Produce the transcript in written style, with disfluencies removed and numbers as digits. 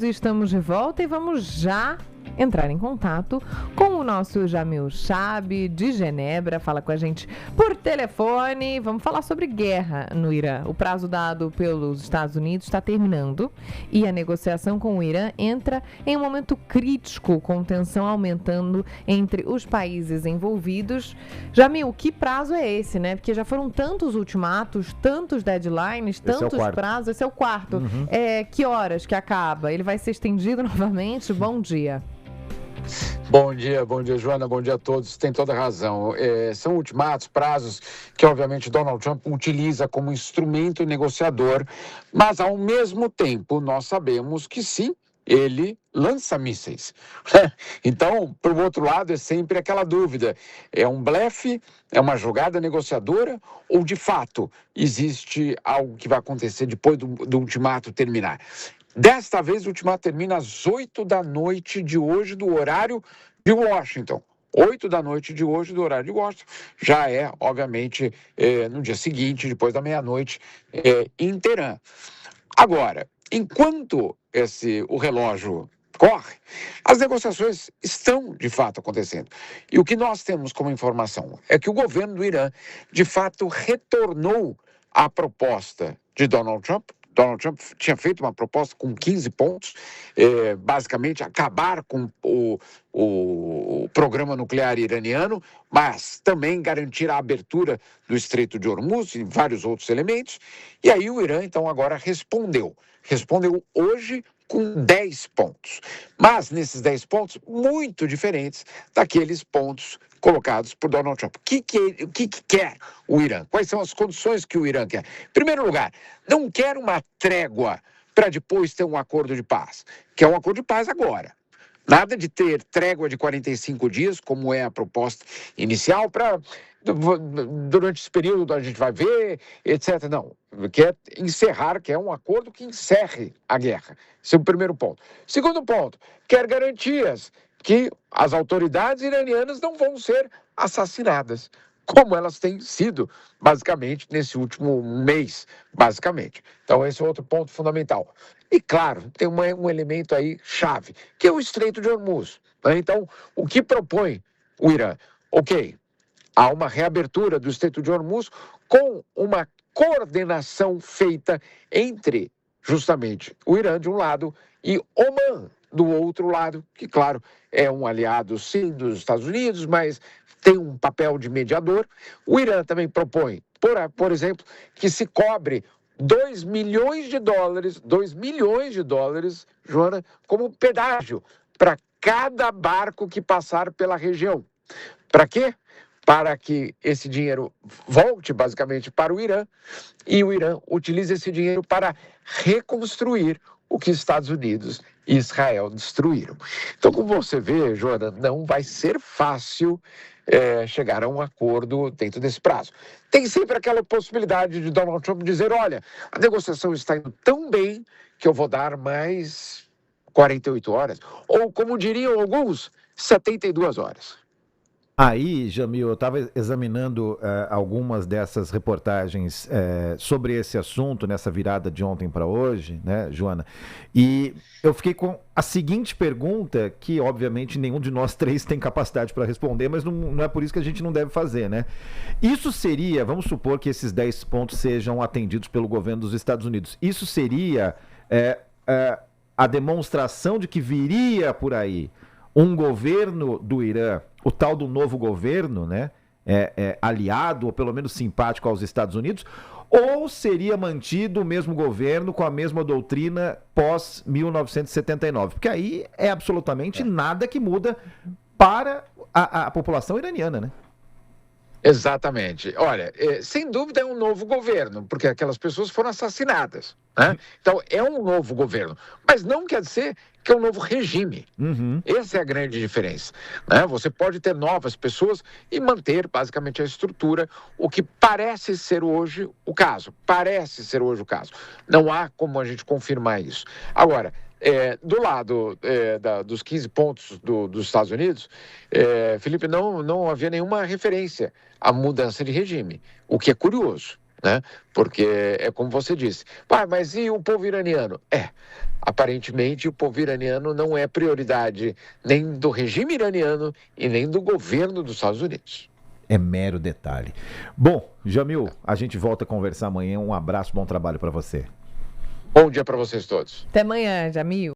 Estamos de volta e vamos já entrar em contato com o nosso Jamil Chab, de Genebra. Fala com a gente por telefone. Vamos falar sobre guerra no Irã. O prazo dado pelos Estados Unidos está terminando e a negociação com o Irã entra em um momento crítico, com tensão aumentando entre os países envolvidos. Jamil, que prazo é esse, né? Porque já foram tantos ultimatos, tantos deadlines, tantos prazos. Esse é o quarto. Que horas que acaba? Ele vai ser estendido novamente? Bom dia. Bom dia, Joana, bom dia a todos. Tem toda razão. São ultimatos, prazos que, obviamente, Donald Trump utiliza como instrumento negociador, mas, ao mesmo tempo, nós sabemos que, sim, ele lança mísseis. Então, por outro lado, é sempre aquela dúvida: é um blefe, é uma jogada negociadora ou, de fato, existe algo que vai acontecer depois do ultimato terminar? Desta vez, o ultimato termina às 8 da noite de hoje, do horário de Washington. 8 da noite de hoje, do horário de Washington. Já é, obviamente, no dia seguinte, depois da meia-noite, em Teherã. Agora, enquanto o relógio corre, as negociações estão, de fato, acontecendo. E o que nós temos como informação é que o governo do Irã, de fato, retornou à proposta de Donald Trump. Donald Trump tinha feito uma proposta com 15 pontos, basicamente acabar com o programa nuclear iraniano, mas também garantir a abertura do Estreito de Hormuz e vários outros elementos. E aí o Irã, então, agora respondeu. Respondeu hoje com 10 pontos. Mas nesses 10 pontos, muito diferentes daqueles pontos colocados por Donald Trump. O que quer o Irã? Quais são as condições que o Irã quer? Em primeiro lugar, não quer uma trégua para depois ter um acordo de paz. Quer um acordo de paz agora. Nada de ter trégua de 45 dias, como é a proposta inicial, para durante esse período a gente vai ver, etc. Não, quer encerrar, quer um acordo que encerre a guerra. Esse é o primeiro ponto. Segundo ponto, quer garantias que as autoridades iranianas não vão ser assassinadas, como elas têm sido, basicamente, nesse último mês, basicamente. Então, esse é outro ponto fundamental. E, claro, tem um elemento aí chave, que é o Estreito de Hormuz. Então, o que propõe o Irã? Ok, há uma reabertura do Estreito de Hormuz com uma coordenação feita entre, justamente, o Irã de um lado e Omã do outro lado, que, claro, é um aliado, sim, dos Estados Unidos, mas tem um papel de mediador. O Irã também propõe, por exemplo, que se cobre 2 milhões de dólares, Joana, como pedágio para cada barco que passar pela região. Para quê? Para que esse dinheiro volte, basicamente, para o Irã, e o Irã utilize esse dinheiro para reconstruir o que Estados Unidos e Israel destruíram. Então, como você vê, Joana, não vai ser fácil chegar a um acordo dentro desse prazo. Tem sempre aquela possibilidade de Donald Trump dizer: olha, a negociação está indo tão bem que eu vou dar mais 48 horas, ou, como diriam alguns, 72 horas. Aí, Jamil, eu estava examinando algumas dessas reportagens sobre esse assunto, nessa virada de ontem para hoje, né, Joana? E eu fiquei com a seguinte pergunta, que obviamente nenhum de nós três tem capacidade para responder, mas não é por isso que a gente não deve fazer, né? Isso seria, vamos supor que esses 10 pontos sejam atendidos pelo governo dos Estados Unidos, isso seria a demonstração de que viria por aí um governo do Irã, o tal do novo governo, né, aliado ou pelo menos simpático aos Estados Unidos, ou seria mantido o mesmo governo com a mesma doutrina pós-1979? Porque aí é absolutamente nada que muda para a população iraniana, né? Exatamente. Olha, sem dúvida é um novo governo, porque aquelas pessoas foram assassinadas, né? Então, é um novo governo, mas não quer dizer que é um novo regime. Essa é a grande diferença, né? Você pode ter novas pessoas e manter, basicamente, a estrutura, o que parece ser hoje o caso. Parece ser hoje o caso. Não há como a gente confirmar isso. Agora, do lado dos 15 pontos dos Estados Unidos, Felipe, não havia nenhuma referência à mudança de regime, o que é curioso. né? Porque é como você disse, mas e o povo iraniano? Aparentemente o povo iraniano não é prioridade nem do regime iraniano e nem do governo dos Estados Unidos. É mero detalhe. Bom, Jamil, a gente volta a conversar amanhã. Um abraço, bom trabalho para você. Bom dia para vocês todos. Até amanhã, Jamil.